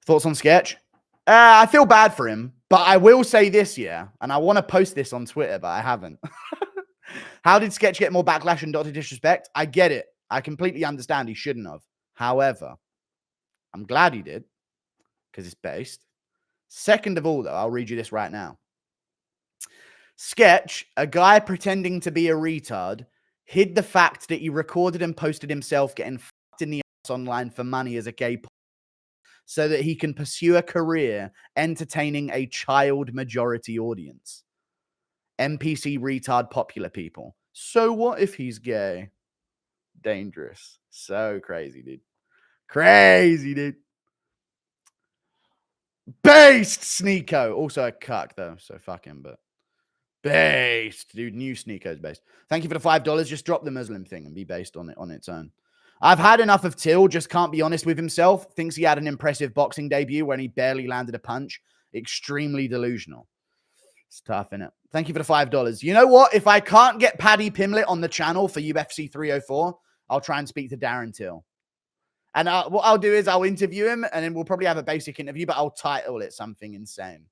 Thoughts on Sketch? I feel bad for him, but I will say this, yeah, and I want to post this on Twitter, but I haven't. How did Sketch get more backlash and Dr. Disrespect? I get it. I completely understand he shouldn't have. However, I'm glad he did because it's based. Second of all, though, I'll read you this right now. Sketch, a guy pretending to be a retard, hid the fact that he recorded and posted himself getting fucked in the ass online for money as a gay so that he can pursue a career entertaining a child majority audience. NPC retard popular people. So what if he's gay? Dangerous. So crazy, dude. Crazy, dude. Based Sneeko. Also a cuck, though. So fuck him, but based, dude. New Sneeko's based. Thank you for the $5. Just drop the Muslim thing and be based on it on its own. I've had enough of Till. Just can't be honest with himself. Thinks he had an impressive boxing debut when he barely landed a punch. Extremely delusional. It's tough, innit? Thank you for the $5. You know what? If I can't get Paddy Pimblett on the channel for UFC 304, I'll try and speak to Darren Till. And what I'll do is I'll interview him, and then we'll probably have a basic interview, but I'll title it something insane.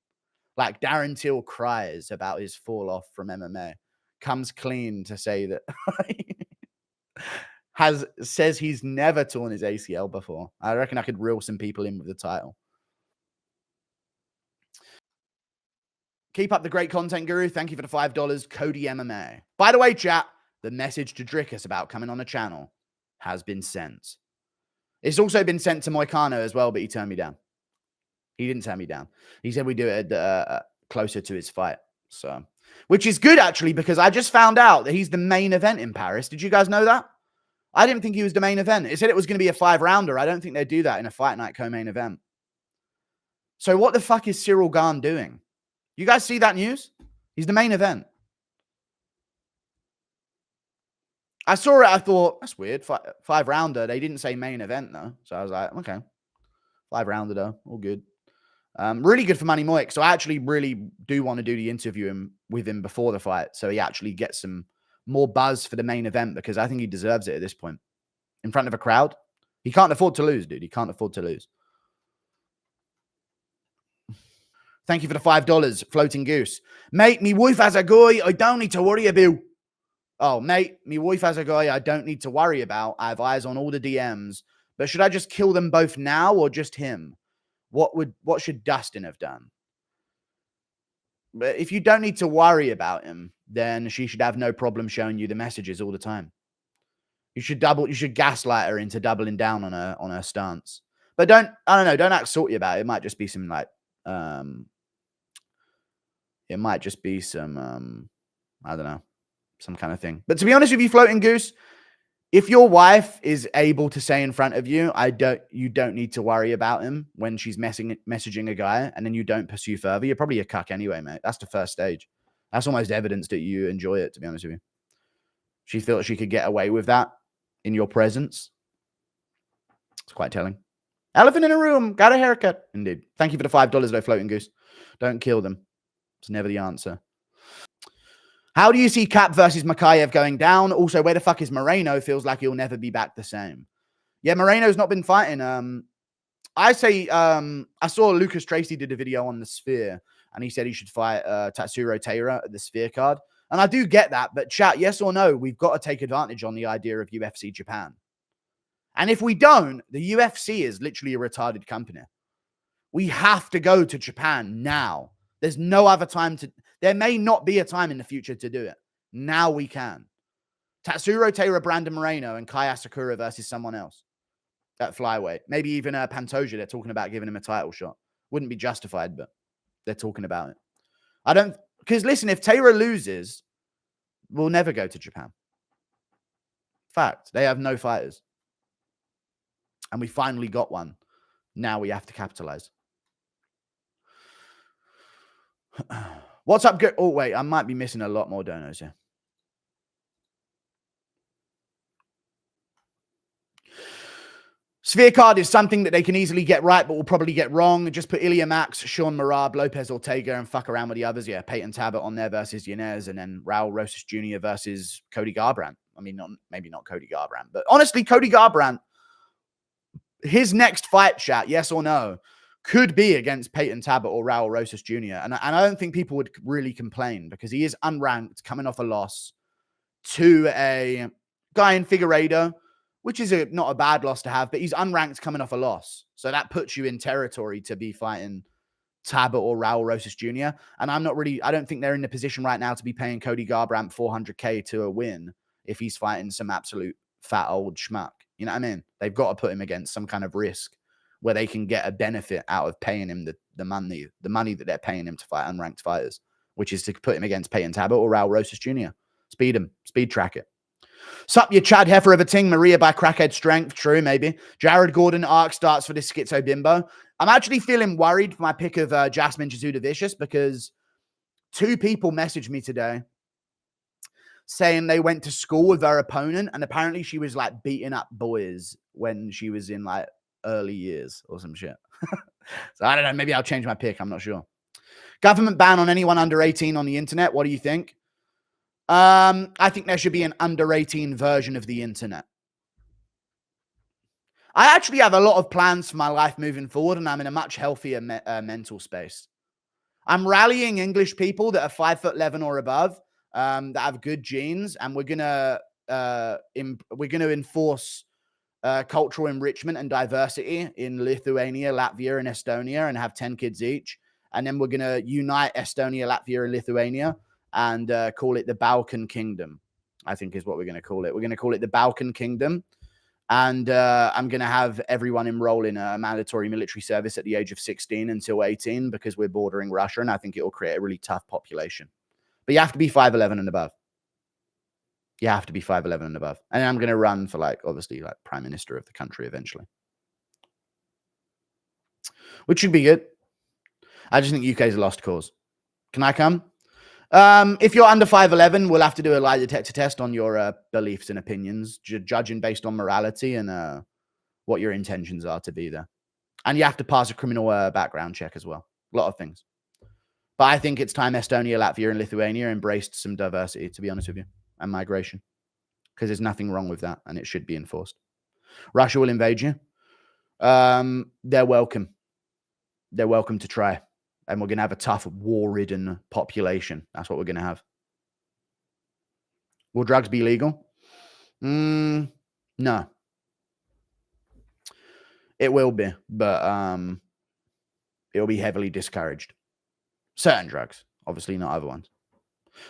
Like Darren Till cries about his fall off from MMA. Comes clean to say that says he's never torn his ACL before. I reckon I could reel some people in with the title. Keep up the great content, Guru. Thank you for the $5. Cody MMA. By the way, chat, the message to Drickus about coming on the channel has been sent. It's also been sent to Moicano as well, but he turned me down. He didn't turn me down. He said we do it closer to his fight. So, which is good, actually, because I just found out that he's the main event in Paris. Did you guys know that? I didn't think he was the main event. It said it was going to be a 5-rounder. I don't think they'd do that in a fight night co-main event. So what the fuck is Cyril Gane doing? You guys see that news? He's the main event. I saw it. I thought, that's weird. 5-rounder. They didn't say main event, though. So I was like, okay. 5-rounder, though. All good. Really good for Money Moik. So I actually really do want to do the interview with him before the fight. So he actually gets some more buzz for the main event because I think he deserves it at this point. In front of a crowd. He can't afford to lose, dude. He can't afford to lose. Thank you for the $5. Floating Goose. Mate, me wife has a guy I don't need to worry about. Oh, mate, me wife has a guy I don't need to worry about. I have eyes on all the DMs. But should I just kill them both now or just him? What should Dustin have done? But if you don't need to worry about him, then she should have no problem showing you the messages all the time. You should gaslight her into doubling down on her stance. But don't act salty about it. It might just be some it might just be some I don't know, some kind of thing. But to be honest with you, Floating Goose, if your wife is able to say in front of you, you don't need to worry about him when she's messaging a guy and then you don't pursue further, you're probably a cuck anyway, mate. That's the first stage. That's almost evidence that you enjoy it, to be honest with you. She thought she could get away with that in your presence. It's quite telling. Elephant in a room, got a haircut. Indeed. Thank you for the $5, though, Floating Goose. Don't kill them. It's never the answer. How do you see Cap versus Makayev going down? Also, where the fuck is Moreno? Feels like he'll never be back the same. Yeah, Moreno's not been fighting. I saw Lucas Tracy did a video on the Sphere, and he said he should fight Tatsuro Taira at the Sphere card. And I do get that, but chat, yes or no, we've got to take advantage on the idea of UFC Japan. And if we don't, the UFC is literally a retarded company. We have to go to Japan now. There's no other time to... There may not be a time in the future to do it. Now we can. Tatsuro Taira, Brandon Moreno, and Kai Asakura versus someone else at flyweight. Maybe even Pantoja. They're talking about giving him a title shot. Wouldn't be justified, but they're talking about it. I don't... Because listen, if Taira loses, we'll never go to Japan. Fact. They have no fighters. And we finally got one. Now we have to capitalize. What's up? Oh, wait. I might be missing a lot more donos here. Sphere card is something that they can easily get right, but will probably get wrong. Just put Ilya Max, Sean Marab, Lopez Ortega, and fuck around with the others. Yeah, Peyton Tabit on there versus Yanez, and then Raul Rosas Jr. versus Cody Garbrandt. I mean, maybe not Cody Garbrandt, but honestly, Cody Garbrandt, his next fight, chat, yes or no, could be against Peyton Tabit or Raul Rosas Jr. And I don't think people would really complain because he is unranked, coming off a loss to a guy in Figueiredo, which is not a bad loss to have, but he's unranked coming off a loss. So that puts you in territory to be fighting Tabit or Raul Rosas Jr. And I don't think they're in the position right now to be paying Cody Garbrandt $400K to a win if he's fighting some absolute fat old schmuck. You know what I mean? They've got to put him against some kind of risk where they can get a benefit out of paying him the money that they're paying him to fight unranked fighters, which is to put him against Peyton Tabit or Raul Rosas Jr. Speed him, speed track it. Sup, you Chad Heifer of a ting, Maria by Crackhead Strength. True, maybe. Jared Gordon arc starts for this schizo bimbo. I'm actually feeling worried for my pick of Jasmine Chizuda Vicious because 2 people messaged me today saying they went to school with her opponent and apparently she was like beating up boys when she was in like early years or some shit. So I don't know. Maybe I'll change my pick. I'm not sure. Government ban on anyone under 18 on the internet. What do you think? I think there should be an under 18 version of the internet. I actually have a lot of plans for my life moving forward, and I'm in a much healthier mental space. I'm rallying English people that are 5'11" or above, that have good genes, and we're gonna enforce cultural enrichment and diversity in Lithuania, Latvia, and Estonia, and have 10 kids each. And then we're gonna unite Estonia, Latvia, and Lithuania and call it the Balkan Kingdom, I think is what we're going to call it. We're going to call it the Balkan Kingdom. And I'm going to have everyone enroll in a mandatory military service at the age of 16 until 18 because we're bordering Russia. And I think it will create a really tough population. But you have to be 5'11" and above. You have to be 5'11" and above. And I'm going to run for obviously prime minister of the country eventually. Which should be good. I just think UK is a lost cause. Can I come? If you're under 5'11", we'll have to do a lie detector test on your beliefs and opinions, judging based on morality and what your intentions are to be there. And you have to pass a criminal background check as well. A lot of things. But I think it's time Estonia, Latvia, and Lithuania embraced some diversity, to be honest with you, and migration. Because there's nothing wrong with that, and it should be enforced. Russia will invade you. They're welcome. They're welcome to try. And we're going to have a tough, war-ridden population. That's what we're going to have. Will drugs be legal? No. It will be, but it'll be heavily discouraged. Certain drugs, obviously not other ones.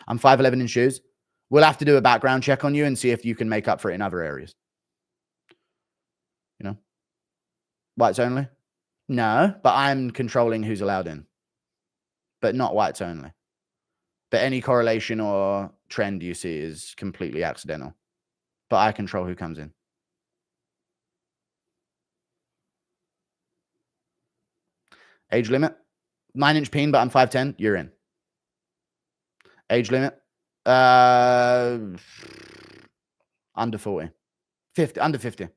I'm 5'11" in shoes. We'll have to do a background check on you and see if you can make up for it in other areas. You know? Whites only? No, but I'm controlling who's allowed in. But not whites only. But any correlation or trend you see is completely accidental. But I control who comes in. Age limit? 9-inch peen, but I'm 5'10". You're in. Age limit? Under 40. 50. Under 50.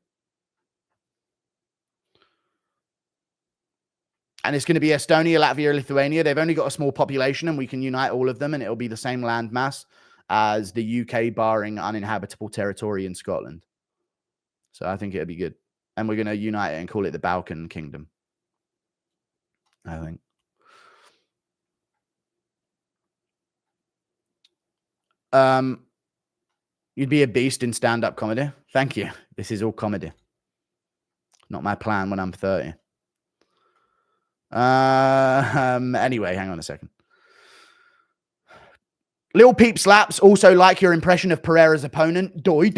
And it's going to be Estonia, Latvia, Lithuania. They've only got a small population and we can unite all of them and it'll be the same land mass as the UK barring uninhabitable territory in Scotland. So I think it'll be good. And we're going to unite it and call it the Balkan Kingdom. I think. You'd be a beast in stand-up comedy. Thank you. This is all comedy. Not my plan when I'm 30. Anyway, hang on a second. Lil Peep Slaps also like your impression of Pereira's opponent. Doi.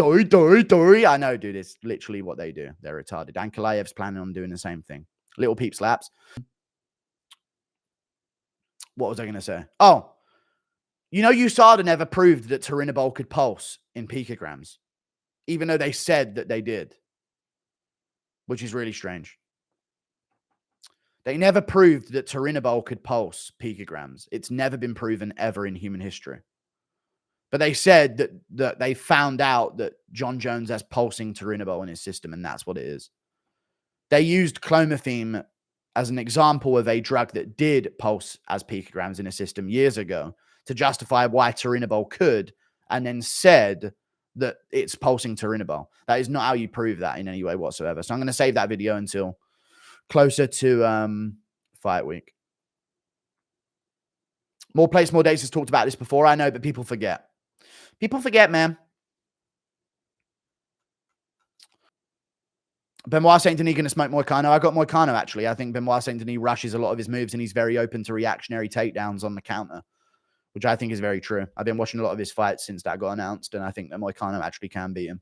I know, dude. It's literally what they do. They're retarded. And Kalayev's planning on doing the same thing. Lil Peep Slaps. What was I going to say? Oh, you know, USADA never proved that Turinabol could pulse in picograms, even though they said that they did, which is really strange. They never proved that Turinabol could pulse picograms. It's never been proven ever in human history. But they said that they found out that John Jones has pulsing Turinabol in his system, and that's what it is. They used clomiphene as an example of a drug that did pulse as picograms in a system years ago to justify why Turinabol could, and then said that it's pulsing Turinabol. That is not how you prove that in any way whatsoever. So I'm going to save that video until closer to fight week. More Place, More Days has talked about this before. I know, but people forget. People forget, man. Benoit Saint Denis going to smoke Moicano. I got Moicano, actually. I think Benoit Saint Denis rushes a lot of his moves, and he's very open to reactionary takedowns on the counter, which I think is very true. I've been watching a lot of his fights since that got announced, and I think that Moicano actually can beat him.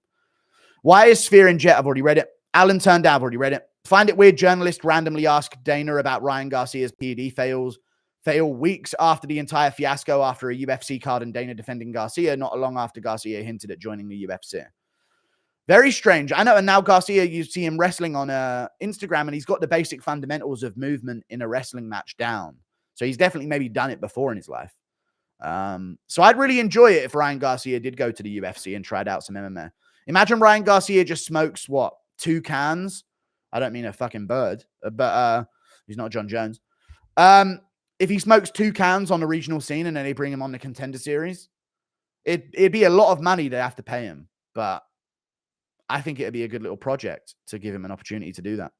Why is Sphere in Jet? I've already read it. Alan turned down. I've already read it. Find it weird journalist randomly asked Dana about Ryan Garcia's PED fail weeks after the entire fiasco after a UFC card and Dana defending Garcia, not long after Garcia hinted at joining the UFC. Very strange. I know, and now Garcia, you see him wrestling on Instagram, and he's got the basic fundamentals of movement in a wrestling match down. So he's definitely maybe done it before in his life. So I'd really enjoy it if Ryan Garcia did go to the UFC and tried out some MMA. Imagine Ryan Garcia just smokes, 2 cans? I don't mean a fucking bird, but he's not John Jones. If he smokes 2 cans on the regional scene and then they bring him on the Contender Series, it'd be a lot of money they have to pay him, but I think it'd be a good little project to give him an opportunity to do that.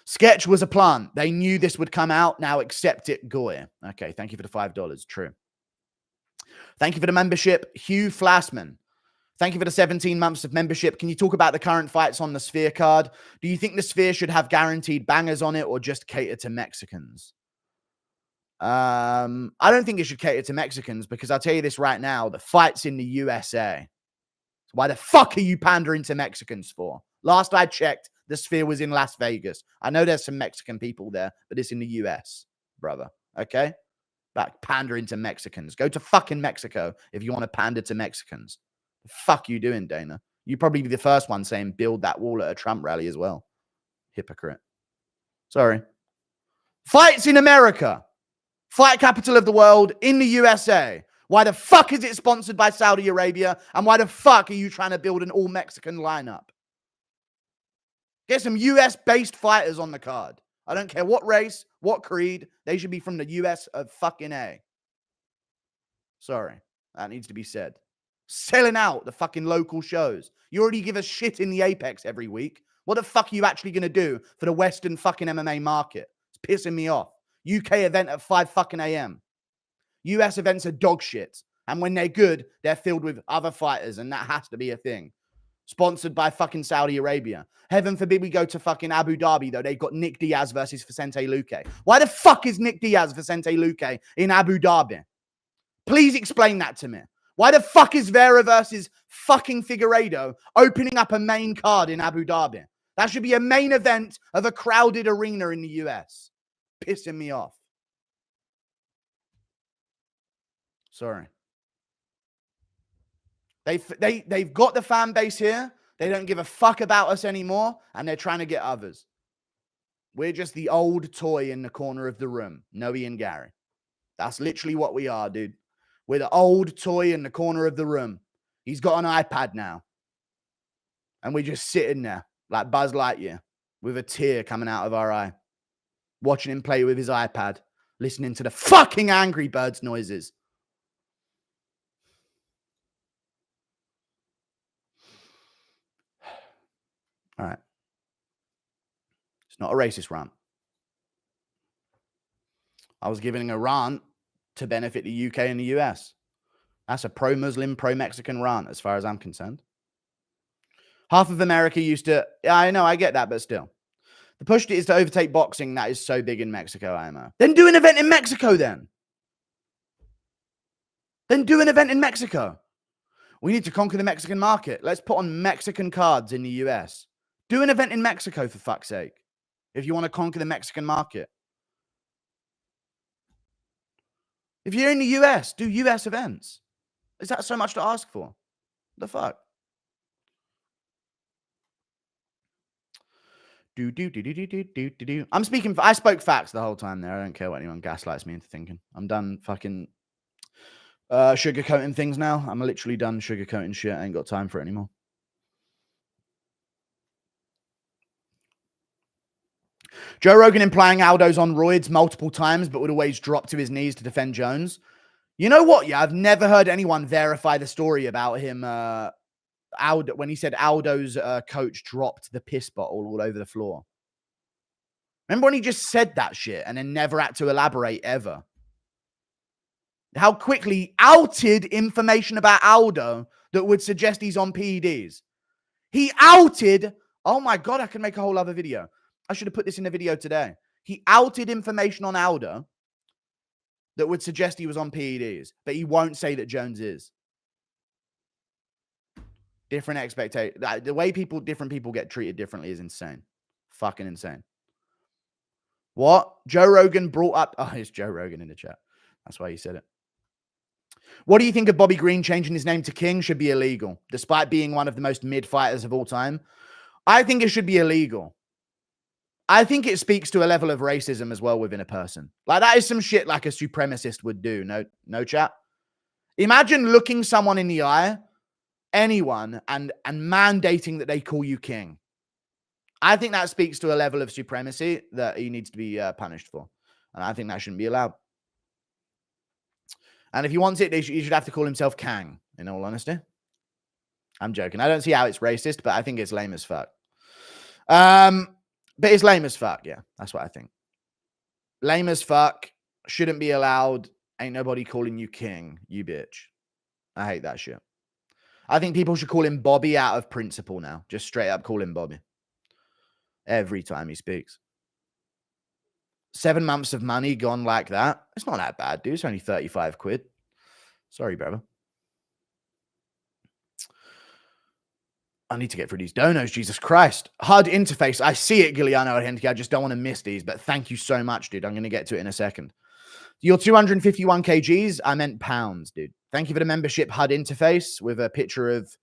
Sketch was a plant. They knew this would come out. Now accept it, Goy. Okay, thank you for the $5. True. Thank you for the membership, Hugh Flassman. Thank you for the 17 months of membership. Can you talk about the current fights on the Sphere card? Do you think the Sphere should have guaranteed bangers on it or just cater to Mexicans? I don't think it should cater to Mexicans because I'll tell you this right now. The fight's in the USA. Why the fuck are you pandering to Mexicans for? Last I checked, the Sphere was in Las Vegas. I know there's some Mexican people there, but it's in the US, brother. Okay? Like pandering to Mexicans. Go to fucking Mexico if you want to pander to Mexicans. The fuck you doing, Dana? You'd probably be the first one saying build that wall at a Trump rally as well. Hypocrite. Sorry. Fights in America. Fight capital of the world in the USA. Why the fuck is it sponsored by Saudi Arabia? And why the fuck are you trying to build an all-Mexican lineup? Get some US-based fighters on the card. I don't care what race, what creed. They should be from the US of fucking A. Sorry. That needs to be said. Selling out the fucking local shows. You already give us shit in the Apex every week. What the fuck are you actually going to do for the Western fucking MMA market? It's pissing me off. UK event at 5 fucking a.m. US events are dog shit. And when they're good, they're filled with other fighters. And that has to be a thing. Sponsored by fucking Saudi Arabia. Heaven forbid we go to fucking Abu Dhabi, though. They've got Nick Diaz versus Vicente Luque. Why the fuck is Nick Diaz Vicente Luque in Abu Dhabi? Please explain that to me. Why the fuck is Vera versus fucking Figueiredo opening up a main card in Abu Dhabi? That should be a main event of a crowded arena in the US. Pissing me off. Sorry. They've got the fan base here. They don't give a fuck about us anymore, and they're trying to get others. We're just the old toy in the corner of the room. Noe and Gary. That's literally what we are, dude. We're the old toy in the corner of the room. He's got an iPad now. And we're just sitting there like Buzz Lightyear with a tear coming out of our eye. Watching him play with his iPad. Listening to the fucking Angry Birds noises. All right. It's not a racist rant. I was giving a rant to benefit the UK and the US. That's a pro-Muslim, pro-Mexican rant as far as I'm concerned. Half of America used to... Yeah, I know, I get that, but still. The push is to overtake boxing. That is so big in Mexico, IMO. Then do an event in Mexico, then. Then do an event in Mexico. We need to conquer the Mexican market. Let's put on Mexican cards in the US. Do an event in Mexico, for fuck's sake. If you want to conquer the Mexican market. If you're in the US, do US events. Is that so much to ask for? The fuck? I spoke facts the whole time there. I don't care what anyone gaslights me into thinking. I'm done fucking sugarcoating things now. I'm literally done sugarcoating shit. I ain't got time for it anymore. Joe Rogan implying Aldo's on roids multiple times, but would always drop to his knees to defend Jones. You know what? Yeah, I've never heard anyone verify the story about him. Aldo, when he said Aldo's coach dropped the piss bottle all over the floor. Remember when he just said that shit and then never had to elaborate ever? How quickly he outed information about Aldo that would suggest he's on PEDs. He outed, oh my God, I can make a whole other video. I should have put this in a video today. He outed information on Aldo that would suggest he was on PEDs, but he won't say that Jones is. Different expectation. The way different people get treated differently is insane. Fucking insane. What? Joe Rogan brought up... Oh, it's Joe Rogan in the chat. That's why he said it. What do you think of Bobby Green changing his name to King? Should be illegal, despite being one of the most mid fighters of all time. I think it should be illegal. I think it speaks to a level of racism as well within a person. Like, that is some shit like a supremacist would do. No chat. Imagine looking someone in the eye, anyone, and mandating that they call you king. I think that speaks to a level of supremacy that he needs to be punished for. And I think that shouldn't be allowed. And if he wants it, he should have to call himself Kang, in all honesty. I'm joking. I don't see how it's racist, but I think it's lame as fuck. But it's lame as fuck, yeah. That's what I think. Lame as fuck. Shouldn't be allowed. Ain't nobody calling you king, you bitch. I hate that shit. I think people should call him Bobby out of principle now. Just straight up call him Bobby. Every time he speaks. 7 months of money gone like that. It's not that bad, dude. It's only 35 quid. Sorry, brother. I need to get through these donos. Jesus Christ. HUD interface. I see it, Giuliano Henke. I just don't want to miss these, but thank you so much, dude. I'm going to get to it in a second. Your 251 kgs. I meant pounds, dude. Thank you for the membership HUD interface with a picture of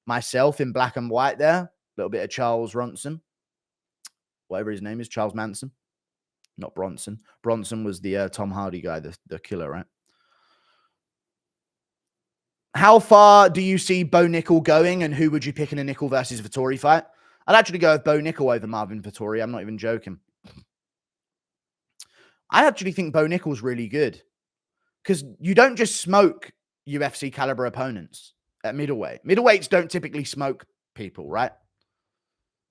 myself in black and white there. A little bit of Charles Ronson. Whatever his name is. Charles Manson. Not Bronson. Bronson was the Tom Hardy guy, the killer, right? How far do you see Bo Nickel going, and who would you pick in a Nickel versus Vettori fight? I'd actually go with Bo Nickel over Marvin Vettori. I'm not even joking. I actually think Bo Nickel's really good because you don't just smoke UFC caliber opponents at middleweight. Middleweights don't typically smoke people, right?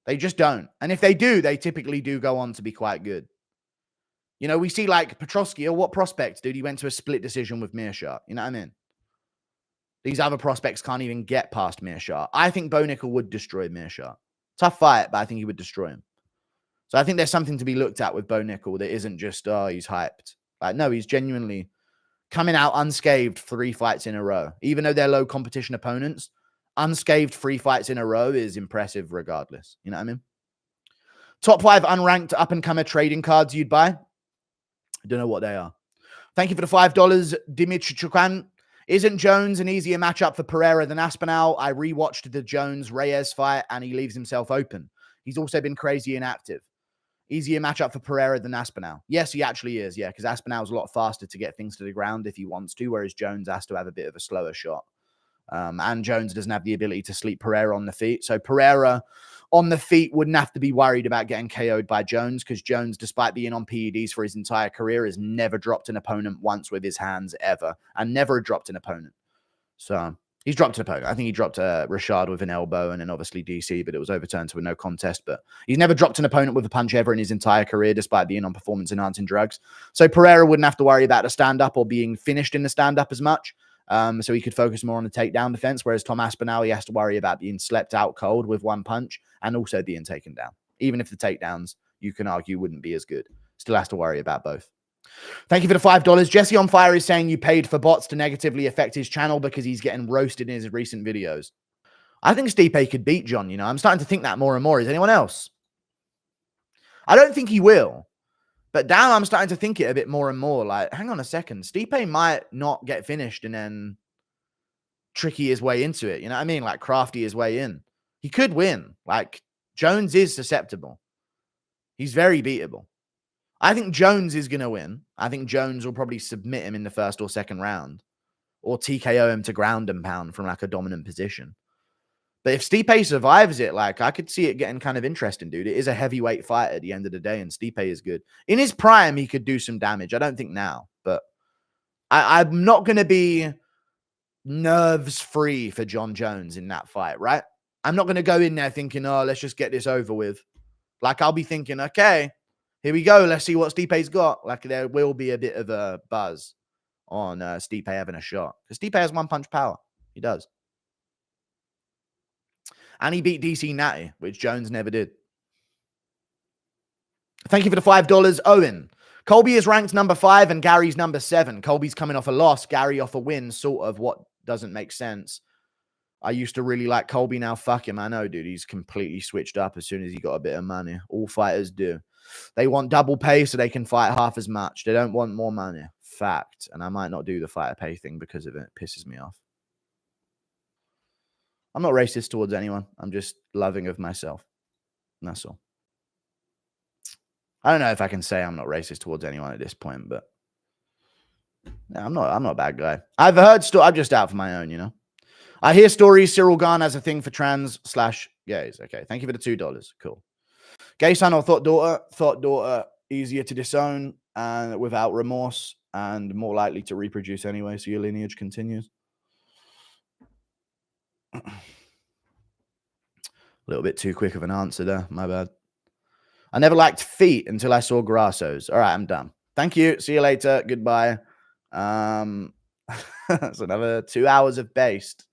They just don't. And if they do, they typically do go on to be quite good. You know, we see like Petrosky, or what prospect, dude? He went to a split decision with Meerschaert. You know what I mean? These other prospects can't even get past Meerschaert. I think Bo Nickel would destroy Meerschaert. Tough fight, but I think he would destroy him. So I think there's something to be looked at with Bo Nickel that isn't just, oh, he's hyped. Like, no, he's genuinely coming out unscathed 3 fights in a row. Even though they're low competition opponents, unscathed 3 fights in a row is impressive regardless. You know what I mean? Top 5 unranked up-and-comer trading cards you'd buy? I don't know what they are. Thank you for the $5, Dimitri Chukwan. Isn't Jones an easier matchup for Pereira than Aspinall? I rewatched the Jones-Reyes fight, and he leaves himself open. He's also been crazy inactive. Easier matchup for Pereira than Aspinall. Yes, he actually is, yeah, because Aspinall's a lot faster to get things to the ground if he wants to, whereas Jones has to have a bit of a slower shot. And Jones doesn't have the ability to sleep Pereira on the feet. So Pereira on the feet wouldn't have to be worried about getting KO'd by Jones, because Jones, despite being on PEDs for his entire career, has never dropped an opponent once with his hands ever, and never dropped an opponent. So he's dropped an opponent. I think he dropped Rashad with an elbow, and then obviously DC, but it was overturned to a no contest. But he's never dropped an opponent with a punch ever in his entire career, despite being on performance-enhancing drugs. So Pereira wouldn't have to worry about the stand-up or being finished in the stand-up as much. So he could focus more on the takedown defense, whereas Tom Aspinall, he has to worry about being slept out cold with one punch and also being taken down. Even if the takedowns, you can argue, wouldn't be as good. Still has to worry about both. Thank you for the $5. Jesse on Fire is saying you paid for bots to negatively affect his channel because he's getting roasted in his recent videos. I think Stipe could beat John, you know. I'm starting to think that more and more. Is anyone else? I don't think he will. But now I'm starting to think it a bit more and more. Like, hang on a second. Stipe might not get finished and then tricky his way into it. You know what I mean? Like, crafty his way in. He could win. Like, Jones is susceptible. He's very beatable. I think Jones is going to win. I think Jones will probably submit him in the first or second round, or TKO him to ground and pound from like a dominant position. But if Stipe survives it, like, I could see it getting kind of interesting, dude. It is a heavyweight fight at the end of the day, and Stipe is good. In his prime, he could do some damage. I don't think now, but I'm not going to be nerves-free for John Jones in that fight, right? I'm not going to go in there thinking, oh, let's just get this over with. Like, I'll be thinking, okay, Here we go. Let's see what Stipe's got. Like, there will be a bit of a buzz on Stipe having a shot. Because Stipe has one-punch power. He does. And he beat DC Natty, which Jones never did. Thank you for the $5, Owen. Colby is ranked number 5 and Gary's number 7. Colby's coming off a loss, Gary off a win, sort of. What doesn't make sense. I used to really like Colby. Now, fuck him. I know, dude. He's completely switched up as soon as he got a bit of money. All fighters do. They want double pay so they can fight half as much. They don't want more money. Fact. And I might not do the fighter pay thing because of it. It pisses me off. I'm not racist towards anyone. I'm just loving of myself. And that's all. I don't know if I can say I'm not racist towards anyone at this point, but yeah, I'm not a bad guy. I've heard I'm just out for my own, you know. I hear stories Cyril Gahn has a thing for trans/gays. Okay, thank you for the $2. Cool. Gay son or thought daughter, easier to disown and without remorse and more likely to reproduce anyway, so your lineage continues. A little bit too quick of an answer there, my bad. I never liked feet until I saw Grassos. All right, I'm done. Thank you. See you later. Goodbye. That's another 2 hours of based.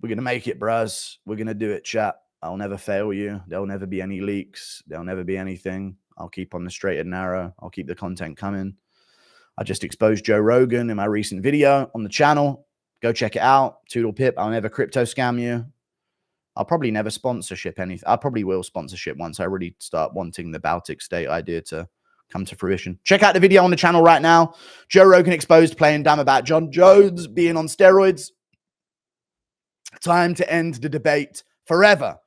We're going to make it, bros. We're going to do it, chat. I'll never fail you. There'll never be any leaks. There'll never be anything. I'll keep on the straight and narrow. I'll keep the content coming. I just exposed Joe Rogan in my recent video on the channel. Go check it out. Toodle pip. I'll never crypto scam you. I'll probably never sponsorship anything. I probably will sponsorship once I really start wanting the Baltic State idea to come to fruition. Check out the video on the channel right now. Joe Rogan exposed playing dumb about John Jones being on steroids. Time to end the debate forever.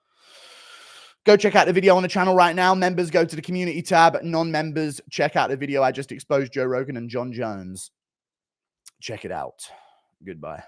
Go check out the video on the channel right now. Members, go to the community tab. Non-members, check out the video I just exposed Joe Rogan and John Jones. Check it out. Goodbye.